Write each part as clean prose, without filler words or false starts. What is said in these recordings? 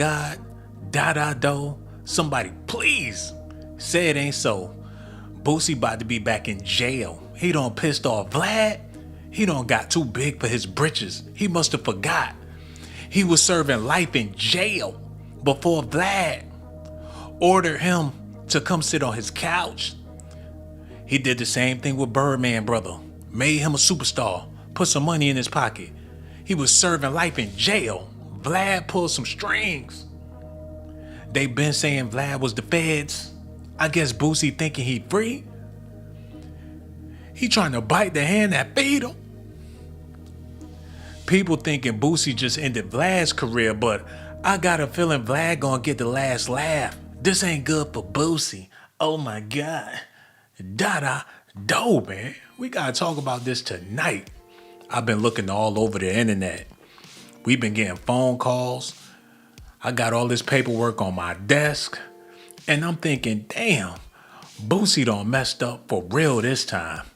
God, do. Somebody please say it ain't so. Boosie about to be back in jail. He done pissed off Vlad. He done got too big for his britches. He must have forgot. He was serving life in jail before Vlad ordered him to come sit on his couch. He did the same thing with Birdman, brother. Made him a superstar. Put some money in his pocket. He was serving life in jail. Vlad pulled some strings. They been saying Vlad was the feds. I guess Boosie thinking he free. He trying to bite the hand that feed him. People thinking Boosie just ended Vlad's career, but I got a feeling Vlad gonna get the last laugh. This ain't good for Boosie. Oh my God. Do, man. We gotta talk about this tonight. I've been looking all over the internet. We've been getting phone calls. I got all this paperwork on my desk. And I'm thinking, damn, Boosie done messed up for real this time.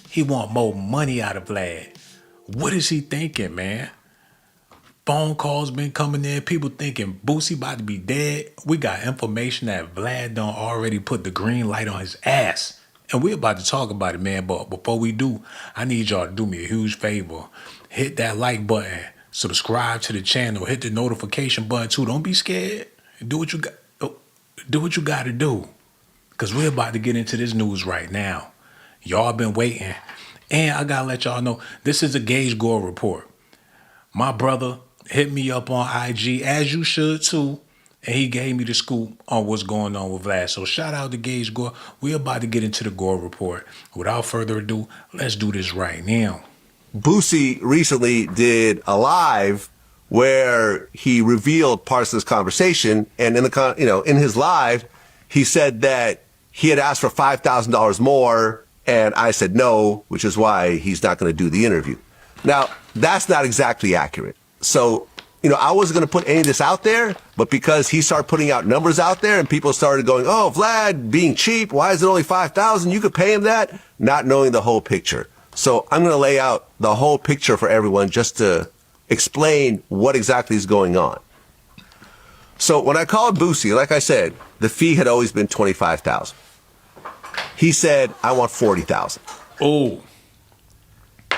He want more money out of Vlad. What is he thinking, man? Phone calls been coming in. People thinking Boosie about to be dead. We got information that Vlad done already put the green light on his ass. And we're about to talk about it, man. But before we do, I need y'all to do me a huge favor. Hit that like button. Subscribe to the channel. Hit the notification button too. Don't be scared. Do what you got. Do what you got to do. Because we're about to get into this news right now. Y'all been waiting. And I got to let y'all know, this is a Gage Gore report. My brother hit me up on IG, as you should too. And he gave me the scoop on what's going on with Vlad. So shout out to Gage Gore. We're about to get into the Gore report. Without further ado, let's do this right now. Boosie recently did a live where he revealed parts of this conversation, and in his live, he said that he had asked for $5,000 more, and I said no, which is why he's not going to do the interview. Now, that's not exactly accurate. So, I wasn't going to put any of this out there, but because he started putting out numbers out there and people started going, oh, Vlad being cheap, why is it only $5,000? You could pay him that, not knowing the whole picture. So I'm going to lay out the whole picture for everyone just to explain what exactly is going on. So when I called Boosie, like I said, the fee had always been $25,000. He said, I want $40,000. Oh.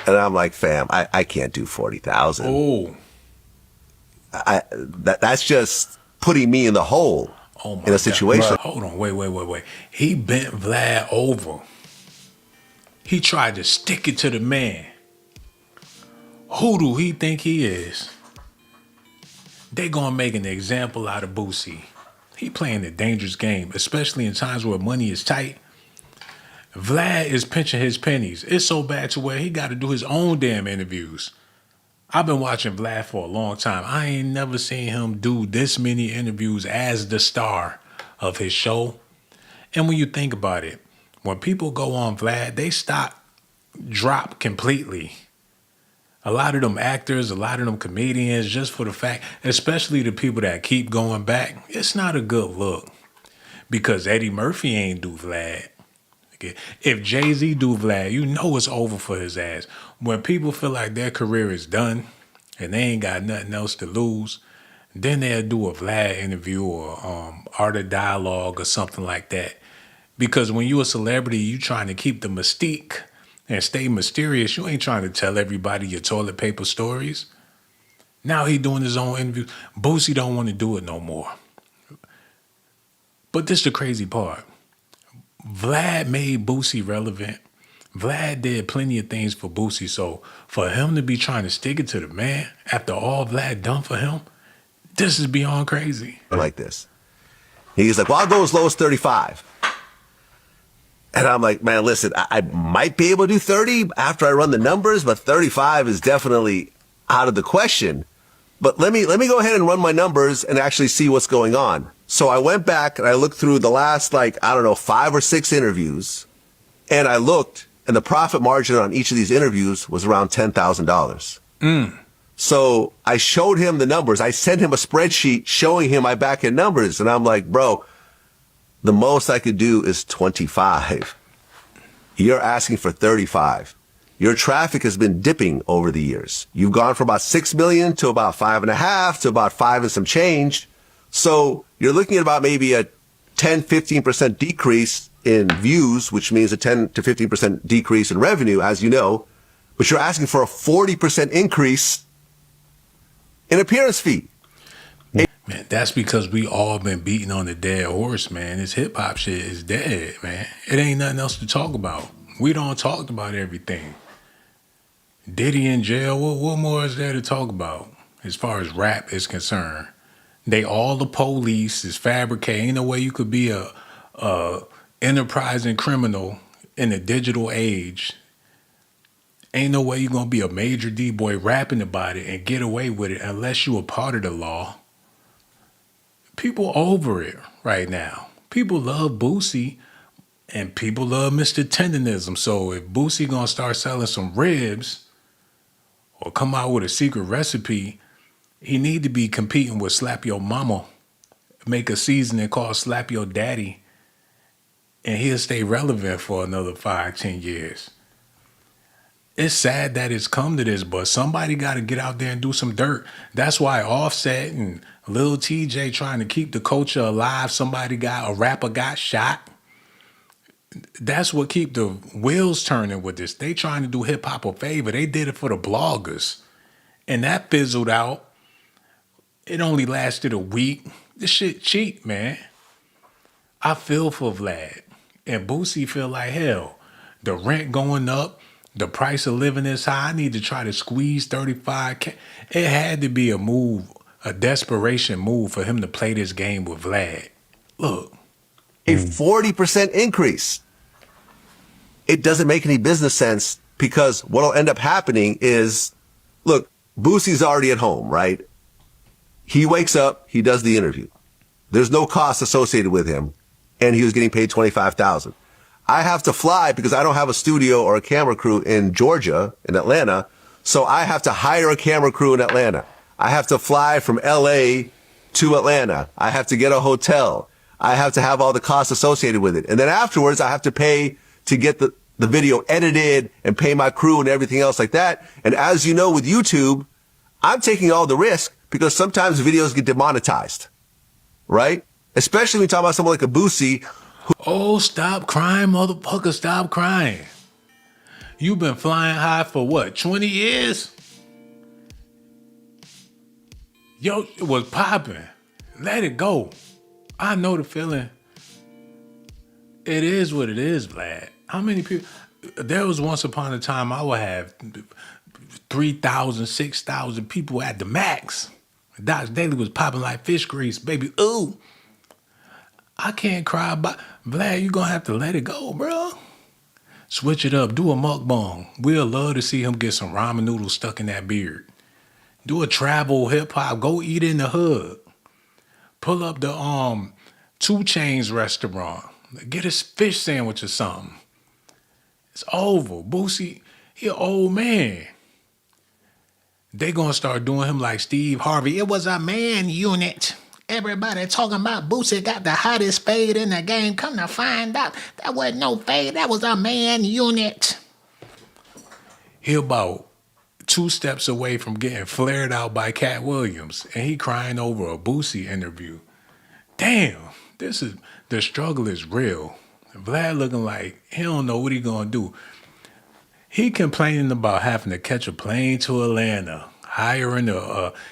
And I'm like, fam, I can't do $40,000. Oh. That's just putting me in the hole in a situation. God. Hold on, wait. He bent Vlad over. He tried to stick it to the man. Who do he think he is? They gonna make an example out of Boosie. He playing a dangerous game, especially in times where money is tight. Vlad is pinching his pennies. It's so bad to where he got to do his own damn interviews. I've been watching Vlad for a long time. I ain't never seen him do this many interviews as the star of his show. And when you think about it, when people go on Vlad, they drop completely. A lot of them actors, a lot of them comedians, just for the fact, especially the people that keep going back, it's not a good look. Because Eddie Murphy ain't do Vlad. Okay? If Jay-Z do Vlad, you know it's over for his ass. When people feel like their career is done and they ain't got nothing else to lose, then they'll do a Vlad interview or art of dialogue or something like that. Because when you're a celebrity, you trying to keep the mystique and stay mysterious. You ain't trying to tell everybody your toilet paper stories. Now he doing his own interview. Boosie don't want to do it no more. But this the crazy part. Vlad made Boosie relevant. Vlad did plenty of things for Boosie. So for him to be trying to stick it to the man after all Vlad done for him, this is beyond crazy. Like this. He's like, well, I'll go as low as 35. And I'm like, man, listen, I might be able to do 30 after I run the numbers, but 35 is definitely out of the question. But let me go ahead and run my numbers and actually see what's going on. So I went back and I looked through the last, 5 or 6 interviews. And I looked, and the profit margin on each of these interviews was around $10,000. So I showed him the numbers. I sent him a spreadsheet showing him my back-end numbers. And I'm like, bro, the most I could do is 25. You're asking for 35. your traffic has been dipping over the years. You've gone from about 6 million to about 5.5 to about 5 and some change. So you're looking at about maybe a 10, 15% decrease in views, which means a 10 to 15% decrease in revenue, as you know, but you're asking for a 40% increase in appearance fee. Man, that's because we all been beating on the dead horse, man. This hip hop shit is dead, man. It ain't nothing else to talk about. We don't talk about everything. Diddy in jail, what more is there to talk about as far as rap is concerned? They all the police is fabricating. Ain't no way you could be a enterprising criminal in the digital age. Ain't no way you're gonna be a major D-boy rapping about it and get away with it unless you a part of the law. People over it right now. People love Boosie and people love Mr. Tendonism. So if Boosie gonna start selling some ribs or come out with a secret recipe, he need to be competing with Slap Your Mama. Make a seasoning called Slap Your Daddy, and he'll stay relevant for another 5, 10 years. It's sad that it's come to this, but somebody got to get out there and do some dirt. That's why Offset and Lil TJ trying to keep the culture alive. A rapper got shot. That's what keep the wheels turning with this. They trying to do hip hop a favor. They did it for the bloggers, and that fizzled out. It only lasted a week. This shit cheap, man. I feel for Vlad. And Boosie feel like hell. The rent going up. The price of living is high. I need to try to squeeze 35K. It had to be a move, a desperation move for him to play this game with Vlad. Look. A 40% increase. It doesn't make any business sense because what'll end up happening is, look, Boosie's already at home, right? He wakes up, he does the interview. There's no cost associated with him, and he was getting paid $25,000. I have to fly because I don't have a studio or a camera crew in Georgia, in Atlanta, so I have to hire a camera crew in Atlanta. I have to fly from LA to Atlanta. I have to get a hotel. I have to have all the costs associated with it. And then afterwards, I have to pay to get the video edited and pay my crew and everything else like that. And as you know, with YouTube, I'm taking all the risk because sometimes videos get demonetized, right? Especially when you talk about someone like a Boosie. Oh, stop crying, motherfucker, stop crying. You been flying high for what, 20 years? Yo, it was popping. Let it go. I know the feeling. It is what it is, Vlad. How many people? There was once upon a time I would have 3,000, 6,000 people at the max. DOCZ Daily was popping like fish grease, baby. Ooh. I can't cry about Vlad. You gonna have to let it go, bro. Switch it up. Do a mukbang. We'll love to see him get some ramen noodles stuck in that beard. Do a travel hip hop. Go eat in the hood. Pull up the 2 Chainz restaurant. Get a fish sandwich or something. It's over. Boosie, he an old man. They gonna start doing him like Steve Harvey. It was a man unit. Everybody talking about Boosie got the hottest fade in the game. Come to find out, that wasn't no fade. That was a man unit. He about 2 steps away from getting flared out by Cat Williams, and he crying over a Boosie interview. Damn, the struggle is real. Vlad looking like he don't know what he gonna do. He complaining about having to catch a plane to Atlanta, hiring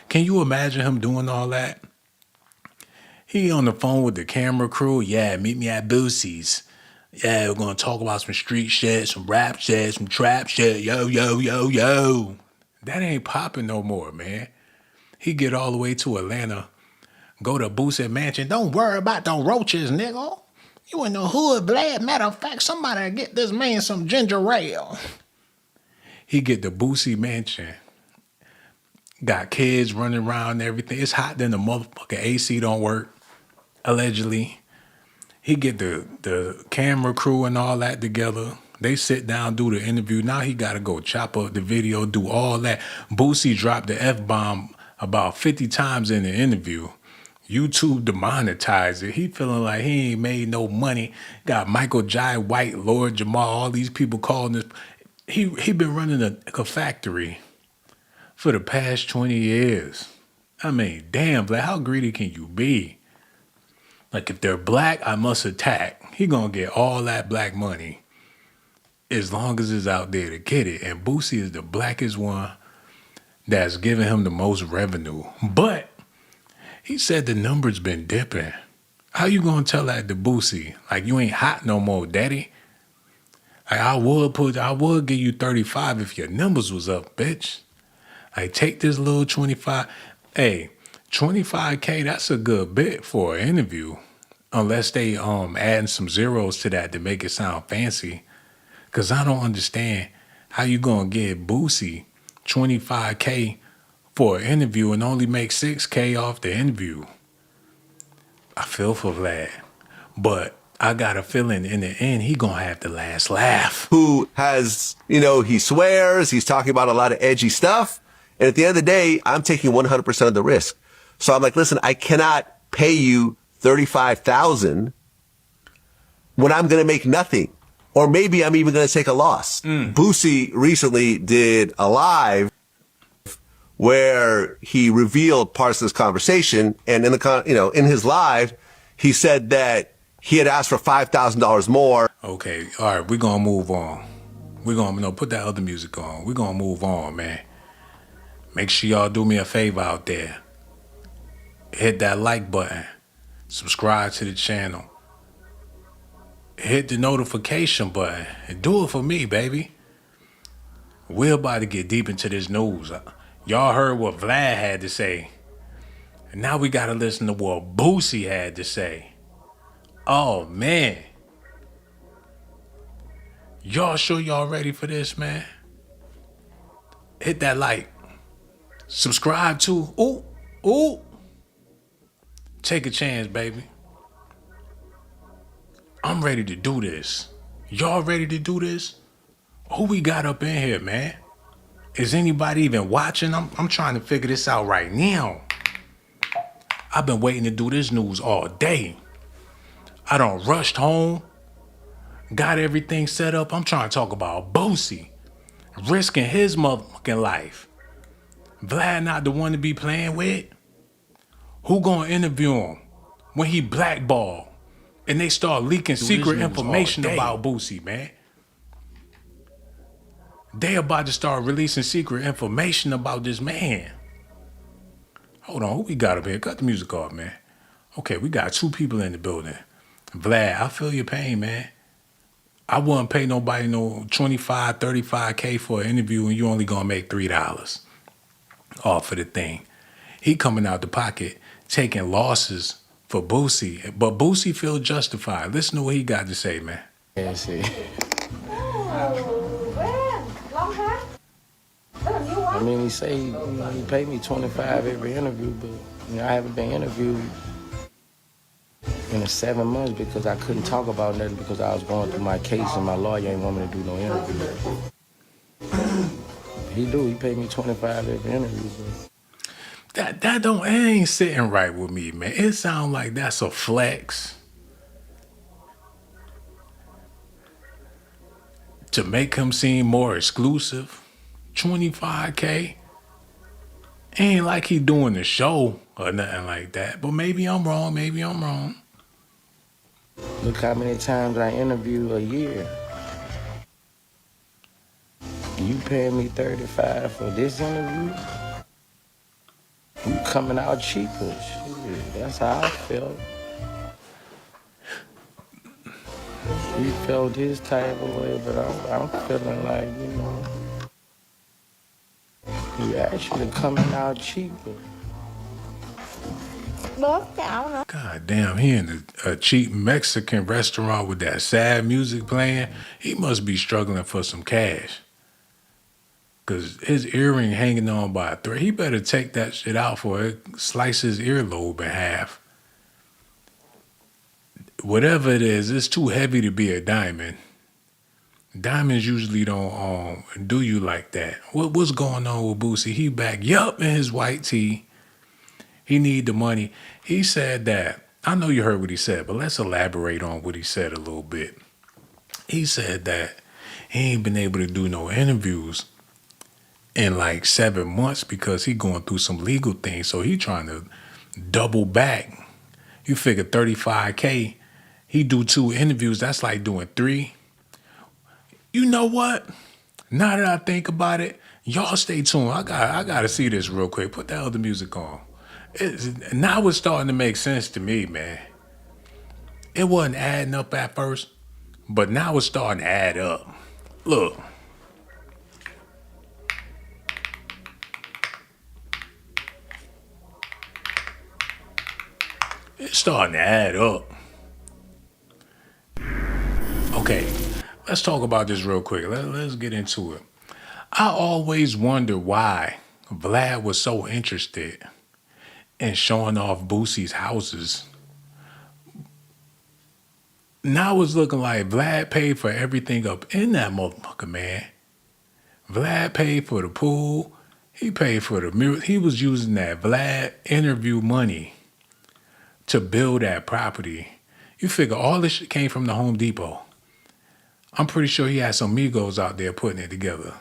can you imagine him doing all that? He on the phone with the camera crew. Yeah, meet me at Boosie's. Yeah, we're gonna talk about some street shit, some rap shit, some trap shit. Yo, yo, yo, yo. That ain't popping no more, man. He get all the way to Atlanta, go to Boosie Mansion. Don't worry about the roaches, nigga. You in the hood, Vlad. Matter of fact, somebody get this man some ginger ale. He get the Boosie Mansion. Got kids running around and everything. It's hot then the motherfucking AC don't work. Allegedly. He get the camera crew and all that together. They sit down, do the interview. Now he got to go chop up the video, do all that. Boosie dropped the F-bomb about 50 times in the interview. YouTube demonetized it. He feeling like he ain't made no money. Got Michael Jai White, Lord Jamal, all these people calling this. he been running a factory for the past 20 years. I mean, damn, like how greedy can you be? Like if they're black, I must attack. He gonna get all that black money as long as it's out there to get it. And Boosie is the blackest one that's giving him the most revenue. But he said the numbers been dipping. How you gonna tell that to Boosie? Like you ain't hot no more, daddy. Like I would give you 35 if your numbers was up, bitch. Like take this little 25. Hey, 25K, that's a good bit for an interview. Unless they adding some zeros to that to make it sound fancy. Cause I don't understand how you gonna give Boosie 25K for an interview and only make 6K off the interview. I feel for Vlad. But I got a feeling in the end he gonna have the last laugh. Who has, he swears, he's talking about a lot of edgy stuff. And at the end of the day, I'm taking 100% of the risk. So I'm like, listen, I cannot pay you $35,000 when I'm going to make nothing. Or maybe I'm even going to take a loss. Boosie recently did a live where he revealed parts of this conversation. And in his live, he said that he had asked for $5,000 more. Okay, all right, we're going to move on. We're going to put that other music on. We're going to move on, man. Make sure y'all do me a favor out there. Hit that like button. Subscribe to the channel. Hit the notification button. And do it for me, baby. We're about to get deep into this news. Y'all heard what Vlad had to say. And now we got to listen to what Boosie had to say. Oh, man. Y'all sure y'all ready for this, man? Hit that like. Subscribe to. Ooh. Take a chance, baby. I'm ready to do this. Y'all ready to do this? Who we got up in here, man? Is anybody even watching? I'm trying to figure this out right now. I've been waiting to do this news all day. I done rushed home. Got everything set up. I'm trying to talk about Boosie. Risking his motherfucking life. Vlad not the one to be playing with. Who gonna interview him when he blackballed and they start leaking secret information about Boosie, man? They about to start releasing secret information about this man. Hold on, who we got up here? Cut the music off, man. Okay, we got two people in the building. Vlad, I feel your pain, man. I wouldn't pay nobody no 25, 35K for an interview and you only gonna make $3 off of the thing. He coming out the pocket, taking losses for Boosie, but Boosie feel justified. Listen to what he got to say, man. Yeah, see. I mean, he say he paid me 25 every interview, but I haven't been interviewed in 7 months because I couldn't talk about nothing because I was going through my case and my lawyer ain't want me to do no interview. He paid me 25 every interview, but That ain't sitting right with me, man. It sounds like that's a flex to make him seem more exclusive. 25K. Ain't like he doing the show or nothing like that. But maybe I'm wrong. look how many times I interview a year. You paying me 35 for this interview? You coming out cheaper. Shit, that's how I felt. He felt his type of way, but I'm feeling like, you actually coming out cheaper. God damn, he in a cheap Mexican restaurant with that sad music playing. He must be struggling for some cash. Because his earring hanging on by a thread. He better take that shit out for it. Slice his earlobe in half. Whatever it is, it's too heavy to be a diamond. Diamonds usually don't do you like that. What's going on with Boosie? He back, yup, in his white tee. He need the money. He said that, I know you heard what he said, but let's elaborate on what he said a little bit. He said that he ain't been able to do no interviews in like 7 months because he going through some legal things. So he trying to double back. You figure 35K, he do 2 interviews. That's like doing 3. You know what? Now that I think about it, y'all stay tuned. I gotta see this real quick. Put that other music on. Now it's starting to make sense to me, man. It wasn't adding up at first, but now it's starting to add up. Look. It's starting to add up. Okay, let's talk about this real quick. Let's get into it. I always wonder why Vlad was so interested in showing off Boosie's houses. Now it's looking like Vlad paid for everything up in that motherfucker, man. Vlad paid for the pool. He paid for the mirror. He was using that Vlad interview money to build that property. You figure all this shit came from the Home Depot. I'm pretty sure he had some Migos out there putting it together.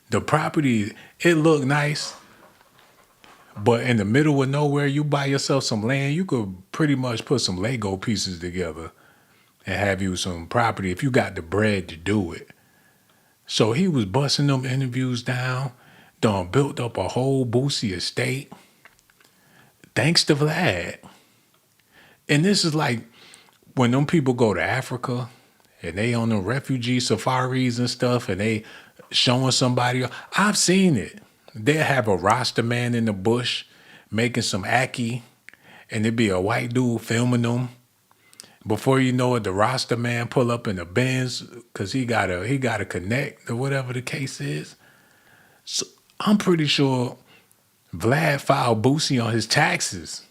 The property, it looked nice, but in the middle of nowhere, you buy yourself some land, you could pretty much put some Lego pieces together and have you some property if you got the bread to do it. So he was busting them interviews down, done built up a whole Boosie estate, thanks to Vlad. And this is like when them people go to Africa and they on the refugee safaris and stuff and they showing somebody. I've seen it. They'll have a Rasta man in the bush making some ackee and there'd be a white dude filming them. Before you know it, the Rasta man pull up in a Benz because he gotta connect or whatever the case is. So I'm pretty sure Vlad filed Boosie on his taxes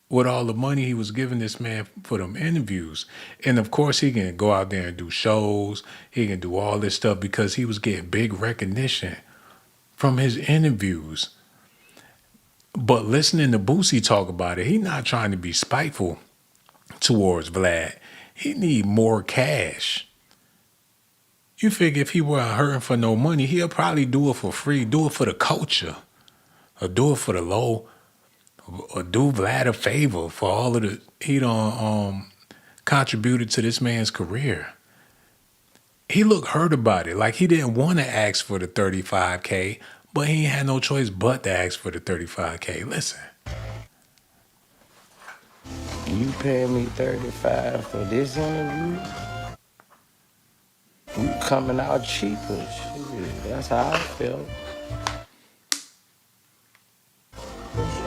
with all the money he was giving this man for them interviews. And of course he can go out there and do shows. He can do all this stuff because he was getting big recognition from his interviews. But listening to Boosie talk about it, he's not trying to be spiteful towards Vlad. He need more cash. You figure if he weren't hurting for no money, he'll probably do it for free, do it for the culture, or do it for the low, or do Vlad a favor for all of the he done contributed to this man's career. He looked hurt about it, like he didn't want to ask for the 35K, but he ain't had no choice but to ask for the 35K. Listen. You paying me 35 for this interview? You coming out cheaper. Shit, that's how I felt.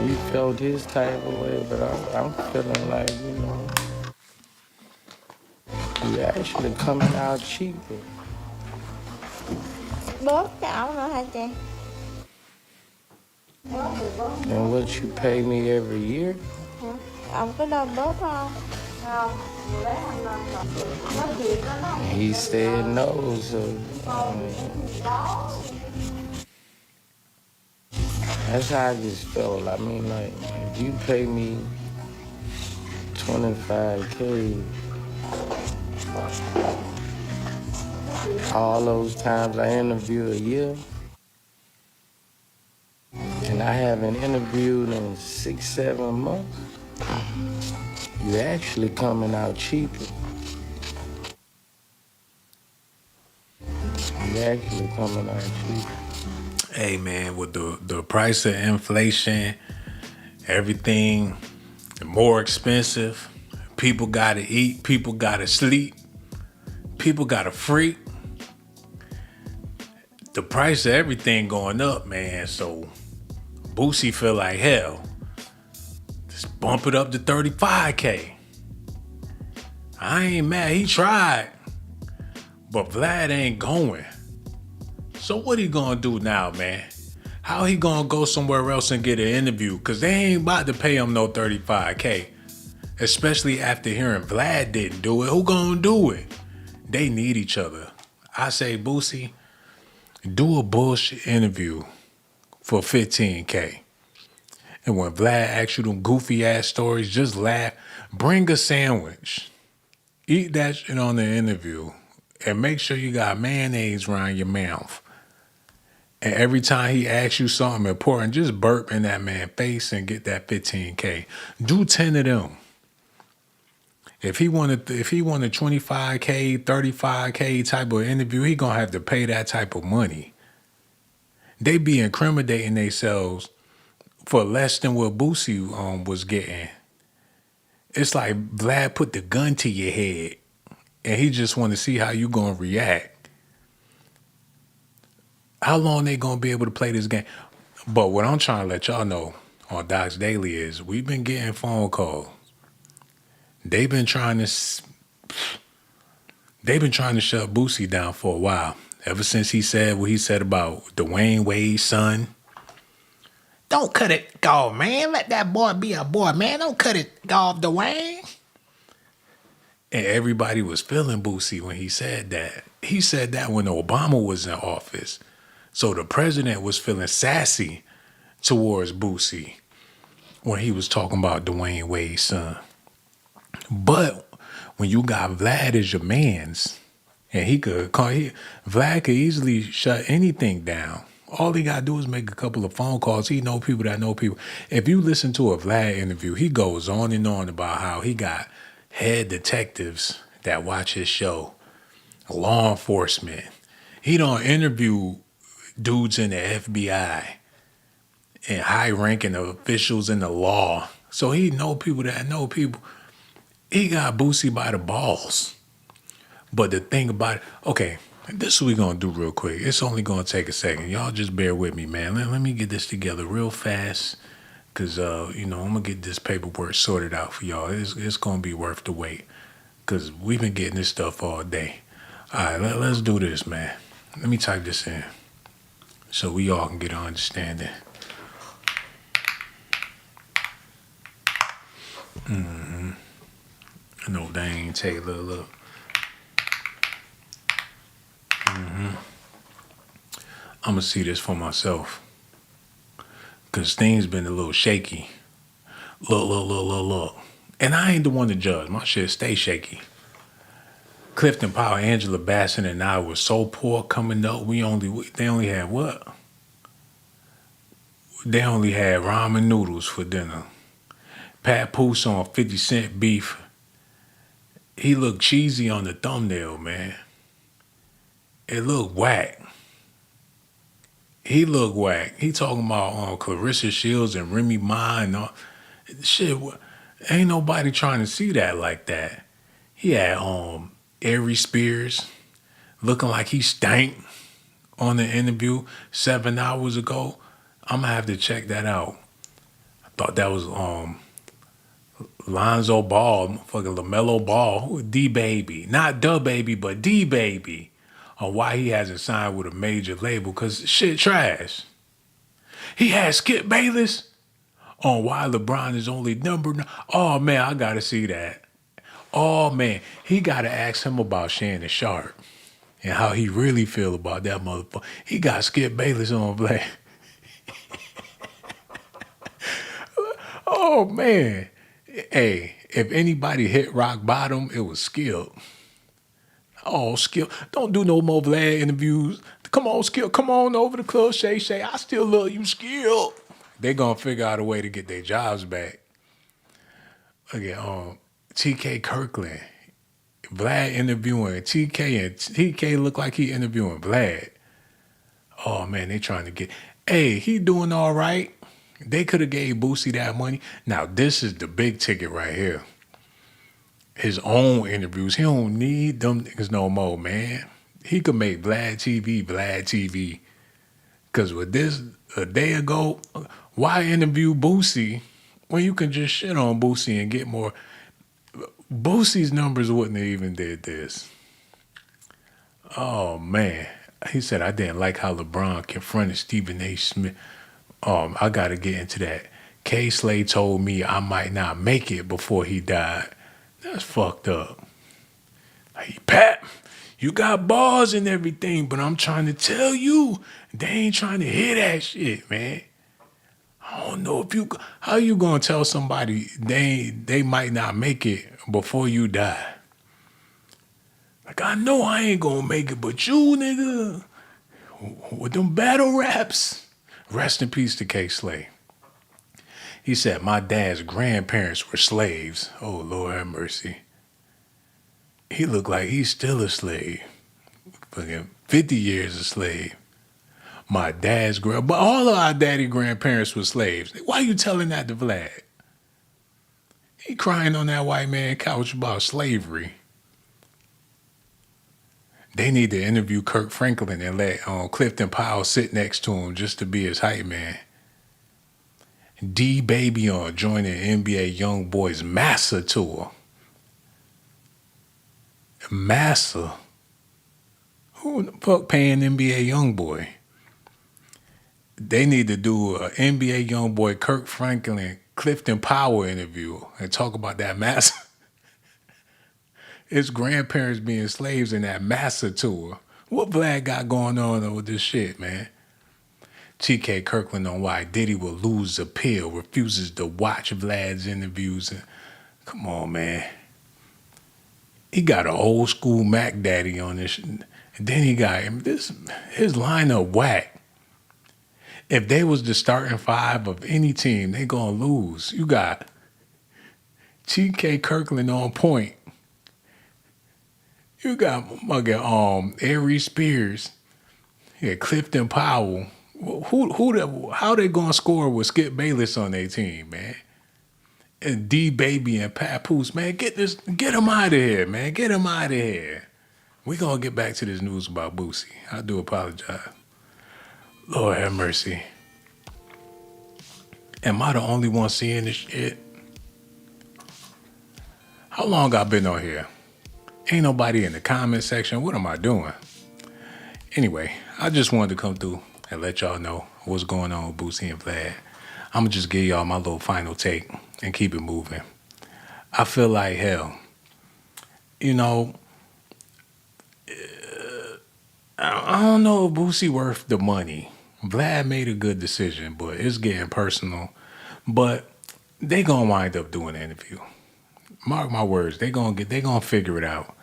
You felt this type of way, but I'm feeling like, you actually coming out cheaper. Bố cháu nữa hả chị? And what you pay me every year? Ông có đôi bớt không? Không. He said no, so that's how I just felt. I mean, like, if you pay me 25K, all those times I interview a year, and I haven't interviewed in 6-7 months, you're actually coming out cheaper. You're actually coming out cheaper. Hey man, with the price of inflation, everything more expensive, people gotta eat, people gotta sleep, people gotta freak. The price of everything going up, man. So Boosie feel like hell. Just bump it up to 35K. I ain't mad, he tried. But Vlad ain't going. So what he gonna do now, man? How he gonna go somewhere else and get an interview? Cause they ain't about to pay him no 35K. Especially after hearing Vlad didn't do it. Who gonna do it? They need each other. I say, Boosie, do a bullshit interview for 15K. And when Vlad asks you them goofy ass stories, just laugh. Bring a sandwich. Eat that shit on the interview and make sure you got mayonnaise around your mouth. And every time he asks you something important, just burp in that man's face and get that 15K. Do 10 of them. If he wanted 25K, 35K type of interview, he gonna have to pay that type of money. They be incriminating themselves for less than what Boosie was getting. It's like Vlad put the gun to your head, and he just want to see how you gonna react. How long they gonna be able to play this game? But what I'm trying to let y'all know on Docs Daily is we've been getting phone calls. They've been trying to shut Boosie down for a while. Ever since he said what he said about Dwayne Wade's son. Don't cut it off, man. Let that boy be a boy, man. Don't cut it off, Dwayne. And everybody was feeling Boosie when he said that. He said that when Obama was in office. So the president was feeling sassy towards Boosie when he was talking about Dwayne Wade's son. But when you got Vlad as your mans, and Vlad could easily shut anything down. All he got to do is make a couple of phone calls. He know people that know people. If you listen to a Vlad interview, he goes on and on about how he got head detectives that watch his show, law enforcement. He don't interview dudes in the FBI and high-ranking officials in the law. So he know people that know people. He got Boosie by the balls. But the thing about it, okay, this is what we're going to do real quick. It's only going to take a second. Y'all just bear with me, man. Let me get this together real fast because, I'm going to get this paperwork sorted out for y'all. It's going to be worth the wait because we've been getting this stuff all day. All right, let's do this, man. Let me type this in so we all can get an understanding. No, they ain't take a look. I'm going to see this for myself because things been a little shaky. Look. And I ain't the one to judge. My shit stay shaky. Clifton Powell, Angela Bassett, and I were so poor coming up. They only had what? They only had ramen noodles for dinner. Pat Poose on 50 Cent beef. He looked cheesy on the thumbnail, man. It looked whack. He looked whack. He talking about Clarissa Shields and Remy Ma and all. Shit, ain't nobody trying to see that like that. He had Aries Spears looking like he stank on the interview 7 hours ago. I'm going to have to check that out. I thought that was Lonzo Ball, fucking LaMelo Ball, D-Baby. Not the baby, but D-Baby. On why he hasn't signed with a major label, because shit trash. He had Skip Bayless on why LeBron is only number 9. Oh, man, I got to see that. Oh, man, he got to ask him about Shannon Sharp and how he really feel about that motherfucker. He got Skip Bayless on Vlad. Oh, man. Hey, if anybody hit rock bottom, it was Skip. Oh, Skip, don't do no more Vlad interviews. Come on, Skip, come on over to Club Shay Shay. I still love you, Skip. They gonna figure out a way to get their jobs back. Okay, TK Kirkland. Vlad interviewing TK, and TK look like he interviewing Vlad. Oh, man, they trying to get... Hey, he doing all right. They could have gave Boosie that money. Now, this is the big ticket right here. His own interviews. He don't need them niggas no more, man. He could make Vladtv. Because with this, a day ago, why interview Boosie when you can just shit on Boosie and get more? Boosie's numbers wouldn't have even did this. Oh, man. He said, I didn't like how LeBron confronted Stephen A. Smith. I got to get into that. K. Slay told me I might not make it before he died. That's fucked up. Like, Pat, you got bars and everything, but I'm trying to tell you, they ain't trying to hear that shit, man. I don't know how you gonna tell somebody they might not make it before you die? Like, I know I ain't gonna make it, but you, nigga, with them battle raps. Rest in peace to K Slay. He said, my dad's grandparents were slaves. Oh, Lord have mercy. He looked like he's still a slave. Fucking 50 years a slave. My dad's but all of our daddy grandparents were slaves. Why you telling that to Vlad? He crying on that white man couch about slavery. They need to interview Kirk Franklin and let Clifton Powell sit next to him just to be his hype man. D Baby on joining NBA Young Boys Massa tour. Massa? Who the fuck paying NBA Young Boy? They need to do an NBA Young Boy Kirk Franklin Clifton Powell interview and talk about that Massa. His grandparents being slaves in that Massa tour. What Vlad got going on with this shit, man? TK Kirkland on why Diddy will lose appeal, refuses to watch Vlad's interviews. Come on, man. He got an old school Mac Daddy on this. And then he got his lineup whack. If they was the starting five of any team, they gonna lose. You got TK Kirkland on point. You got Aries Spears. You got Clifton Powell. How they gonna score with Skip Bayless on their team, man? And D Baby and Papoose, man, get him out of here, man. Get him out of here. We gonna get back to this news about Boosie. I do apologize. Lord have mercy. Am I the only one seeing this shit? How long I been on here? Ain't nobody in the comment section. What am I doing? Anyway, I just wanted to come through and let y'all know what's going on with Boosie and Vlad. I'm going to just give y'all my little final take and keep it moving. I feel like hell. You know, I don't know if Boosie worth the money. Vlad made a good decision, but it's getting personal. But they going to wind up doing an interview. Mark my words, they gonna figure it out.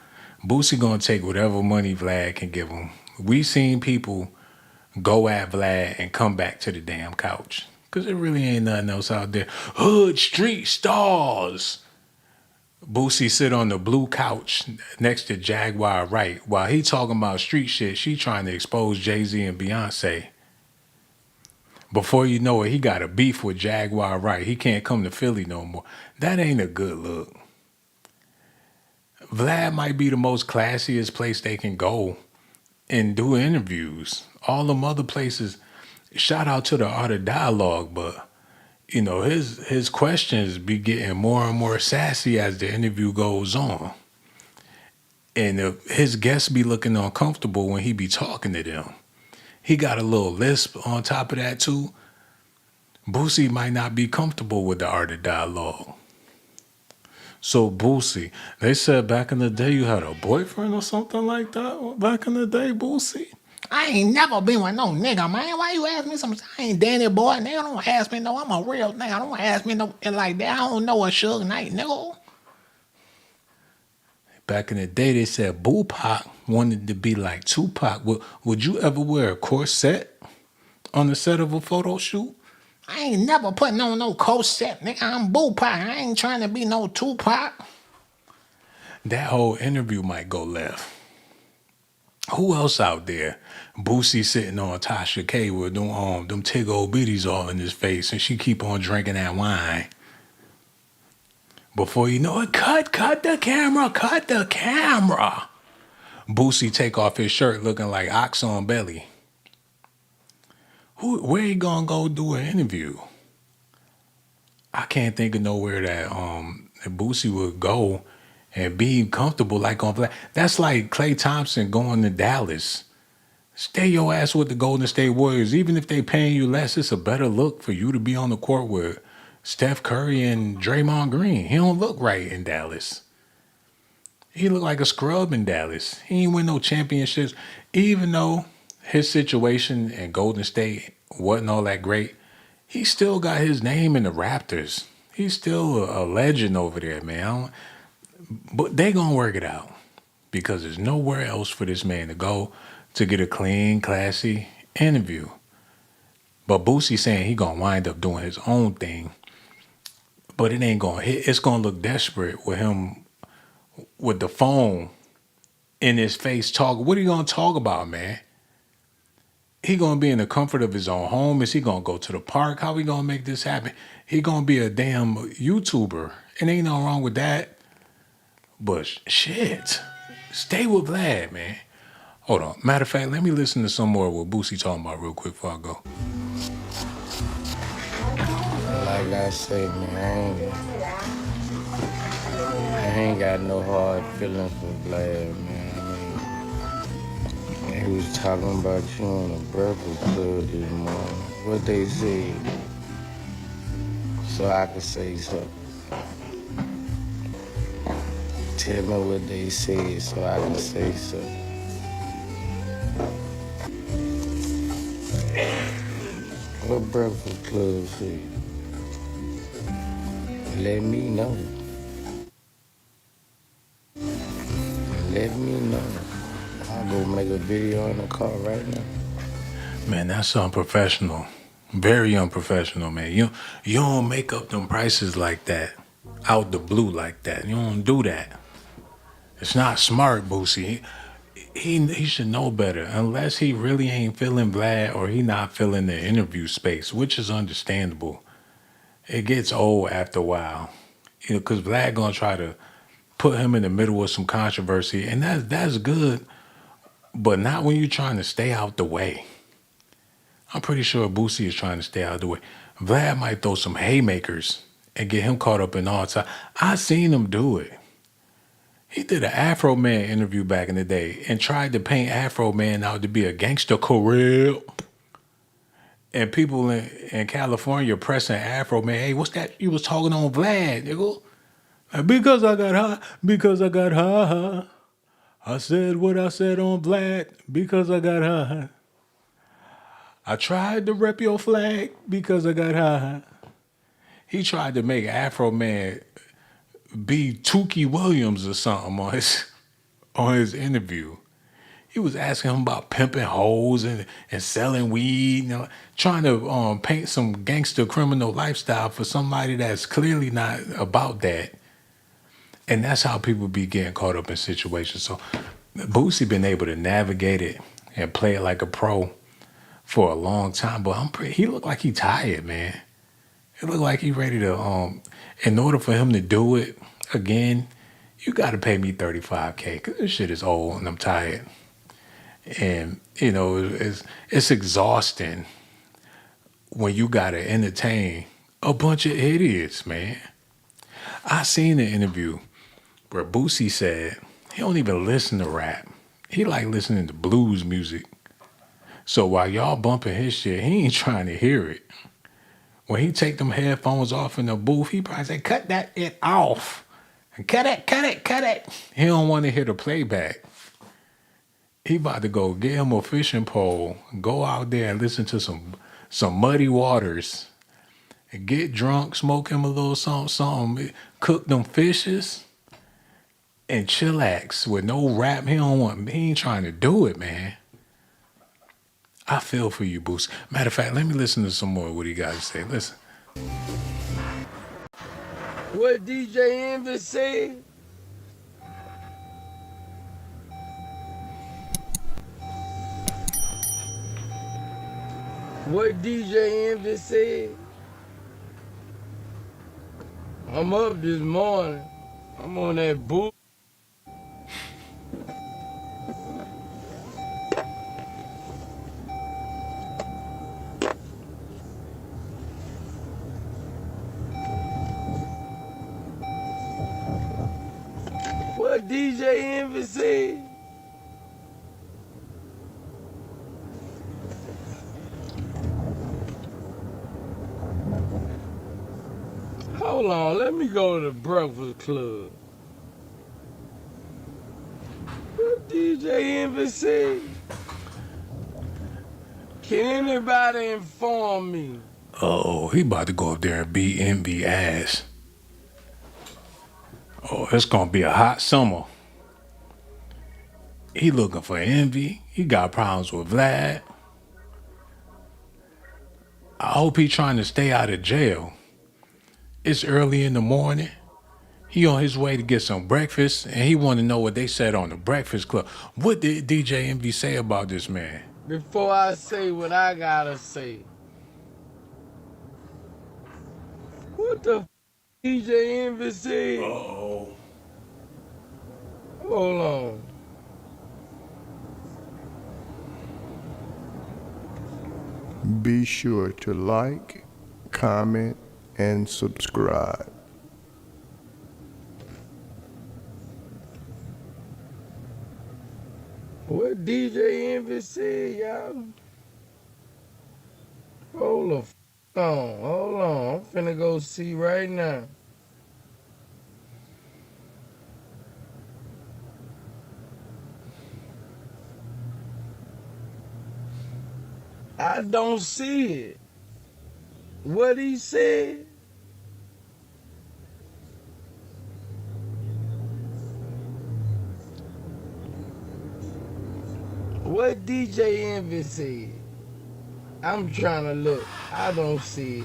Boosie gonna take whatever money Vlad can give him. We seen people go at Vlad and come back to the damn couch. Cause there really ain't nothing else out there. Hood street stars. Boosie sit on the blue couch next to Jaguar Wright. While he talking about street shit, she trying to expose Jay-Z and Beyonce. Before you know it, he got a beef with Jaguar Wright. He can't come to Philly no more. That ain't a good look. Vlad might be the most classiest place they can go and do interviews. All them other places, shout out to the Art of Dialogue, but you know, his questions be getting more and more sassy as the interview goes on. And his guests be looking uncomfortable when he be talking to them. He got a little lisp on top of that too. Boosie might not be comfortable with the Art of Dialogue. So Boosie, they said back in the day you had a boyfriend or something like that? Back in the day, Boosie? I ain't never been with no nigga, man. Why you ask me something? I ain't Danny boy. Nigga, don't ask me no. I'm a real nigga. Don't ask me no like that. I don't know a Suge Knight, nigga. Back in the day, they said Boopak wanted to be like Tupac. Would you ever wear a corset on the set of a photo shoot? I ain't never putting on no corset, nigga. I'm Boopak. I ain't trying to be no Tupac. That whole interview might go left. Who else out there? Boosie sitting on Tasha K with them tig old bitties all in his face, and she keep on drinking that wine. Before you know it, cut the camera. Boosie take off his shirt looking like ox on belly. Where he gonna go do an interview? I can't think of nowhere that Boosie would go and be comfortable like on Vlad. That's like Klay Thompson going to Dallas. Stay your ass with the Golden State Warriors. Even if they paying you less, it's a better look for you to be on the court with Steph Curry and Draymond Green. He don't look right in Dallas. He look like a scrub in Dallas. He ain't win no championships. Even though his situation in Golden State wasn't all that great, he still got his name in the Raptors. He's still a legend over there, man. But they gonna work it out. because there's nowhere else for this man to go to get a clean, classy interview. But Boosie saying he gonna wind up doing his own thing, but it ain't gonna hit. It's gonna look desperate with him with the phone in his face talking. What are you gonna talk about, man? He gonna be in the comfort of his own home? Is he gonna go to the park? How we gonna make this happen? He gonna be a damn YouTuber, and ain't nothing wrong with that. But shit, stay with Vlad, man. Hold on. Matter of fact, let me listen to some more of what Boosie talking about real quick before I go. Like I say, man, I ain't got no hard feelings for Vlad, man. I mean, he was talking about you on the Breakfast Club this morning. What they said, so I could say something. Tell me what they said so I can say something. What Breakfast Club said? Let me know. Let me know. I'll go make a video in the car right now. Man, that's unprofessional. Very unprofessional, man. You don't make up them prices like that, out the blue like that. You don't do that. It's not smart, Boosie. He should know better, unless he really ain't feeling Vlad or he not feeling the interview space, which is understandable. It gets old after a while, because Vlad gonna try to put him in the middle of some controversy, and that's good, but not when you're trying to stay out the way. I'm pretty sure Boosie is trying to stay out the way. Vlad might throw some haymakers and get him caught up in all time. I seen him do it. He did an Afro Man interview back in the day and tried to paint Afro Man out to be a gangster career. And people in California pressing Afro Man, hey, what's that you was talking on Vlad, nigga? Because I got high. I said what I said on Vlad because I got high. I tried to rep your flag because I got high. He tried to make Afro Man be Tukey Williams or something on his interview. He was asking him about pimping hoes and selling weed, trying to paint some gangster criminal lifestyle for somebody that's clearly not about that. And that's how people be getting caught up in situations. So Boosie been able to navigate it and play it like a pro for a long time. But he looked like he tired, man. It looked like he ready to, in order for him to do it again, you got to pay me $35K because this shit is old and I'm tired. And, it's exhausting when you got to entertain a bunch of idiots, man. I seen an interview where Boosie said he don't even listen to rap. He like listening to blues music. So while y'all bumping his shit, he ain't trying to hear it. When he take them headphones off in the booth, he probably say, cut it off. Cut it. He don't want to hear the playback. He about to go get him a fishing pole, go out there and listen to some Muddy Waters, and get drunk, smoke him a little something, cook them fishes, and chillax with no rap. He ain't trying to do it, man. I feel for you, Boosie. Matter of fact, let me listen to some more of what he got to say. Listen. What DJ Envy said? What DJ Envy said? I'm up this morning. I'm on that boot. What DJ Envy said? Hold on, let me go to the Breakfast Club. What DJ Envy said? Can anybody inform me? Oh, he about to go up there and beat Envy ass. Oh, it's gonna be a hot summer. He looking for envy. He got problems with Vlad. I hope he trying to stay out of jail. It's early in the morning. He on his way to get some breakfast, and he want to know what they said on the Breakfast Club. What did DJ Envy say about this man? Before I say what I gotta say, what the DJ Envy said? Oh. Hold on. Be sure to like, comment, and subscribe. What DJ Envy said, y'all? Hold on. I'm finna go see right now. I don't see it. What he said? What DJ Envy said? I'm trying to look. I don't see it.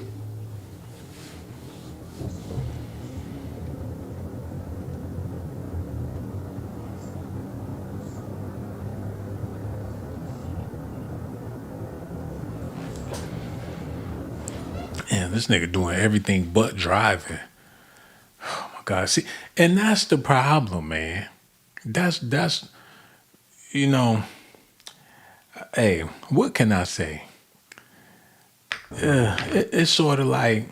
Man, this nigga doing everything but driving. Oh my God. See, and that's the problem, man. That's you know, hey, what can I say? It's sort of like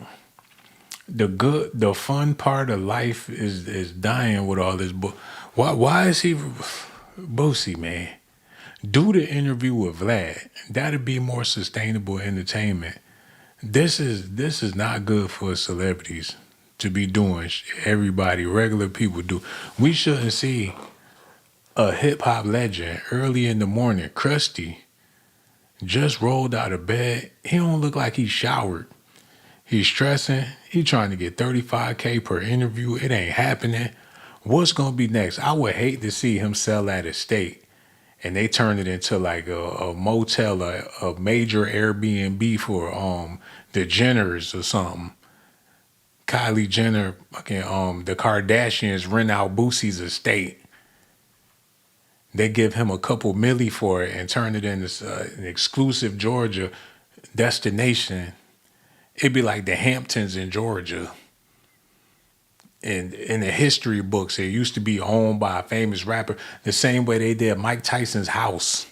the fun part of life is dying with all this. Why is he Boosie, man? Do the interview with Vlad. That'd be more sustainable entertainment. This is not good for celebrities to be doing. Everybody, regular people do. We shouldn't see a hip hop legend early in the morning, crusty, just rolled out of bed. He don't look like he showered. He's stressing. He trying to get 35K per interview. It ain't happening. What's gonna be next? I would hate to see him sell that estate and they turn it into like a motel, a major Airbnb for the Jenners or something. Kylie Jenner, fucking the Kardashians rent out Boosie's estate. They give him a couple milli for it and turn it into an exclusive Georgia destination. It'd be like the Hamptons in Georgia. And in the history books, it used to be owned by a famous rapper, the same way they did Mike Tyson's house.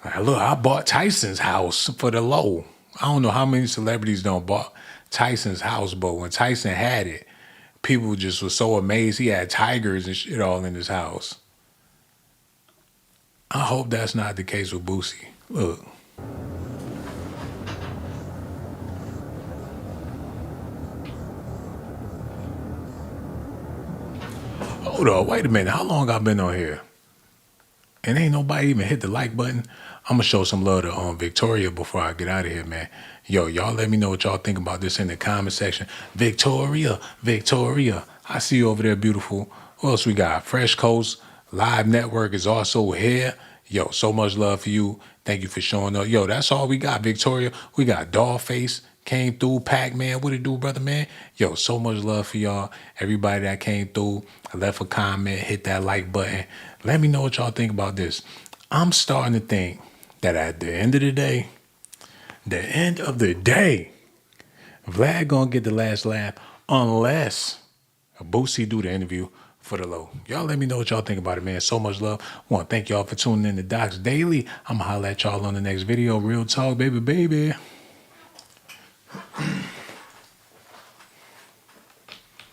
Like, look, I bought Tyson's house for the low. I don't know how many celebrities don't bought Tyson's house, but when Tyson had it, people just were so amazed. He had tigers and shit all in his house. I hope that's not the case with Boosie. Look. Hold on, wait a minute. How long I been on here? And ain't nobody even hit the like button. I'm gonna show some love to Victoria before I get out of here, man. Yo, y'all let me know what y'all think about this in the comment section. Victoria, I see you over there, beautiful. What else we got? Fresh Coast Live Network is also here. Yo, so much love for you. Thank you for showing up. Yo, that's all we got, Victoria. We got Dollface came through, Pac-Man. What it do, brother, man? Yo, so much love for y'all. Everybody that came through, left a comment, hit that like button. Let me know what y'all think about this. I'm starting to think that at the end of the day, Vlad gonna get the last laugh unless Boosie do the interview for the low. Y'all let me know what y'all think about it, man. So much love. Want to thank y'all for tuning in to DOCZ Daily. I'm gonna holler at y'all on the next video. Real talk, baby.